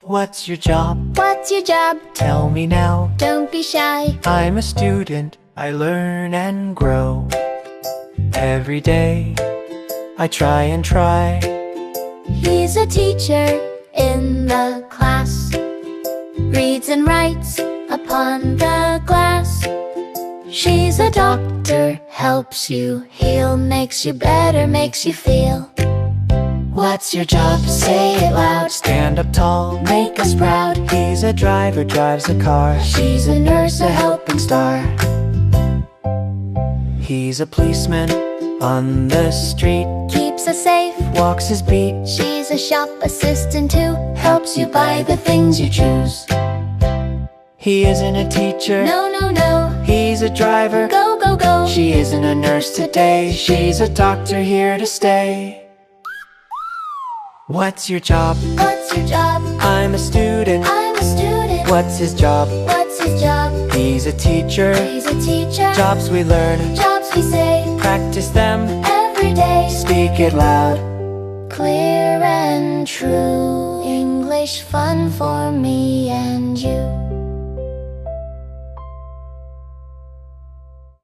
What's your job? What's your job? Tell me now. Don't be shy. I'm a student, I learn and grow. Every day, I try and try. He's a teacher in the class, reads and writes upon the glass. She's a doctor, helps you heal, makes you better, makes you feel. What's your job? Say it loud. Stand up tall, Make us proud. he's a driver, drives a car. She's a nurse, a helping star. He's a policeman on the street, Keeps us safe. walks his beat. She's a shop assistant too, helps you buy the things you choose. He isn't a teacher, No, no, no. he's a driver. Go, go, go. She isn't a nurse today, she's a doctor here to stay. What's your job? What's your job? I'm a student. I'm a student. What's his job? What's his job? He's a teacher. He's a teacher. Jobs we learn, Jobs we say practice them, every day. speak it loud. Clear and true English, fun for me.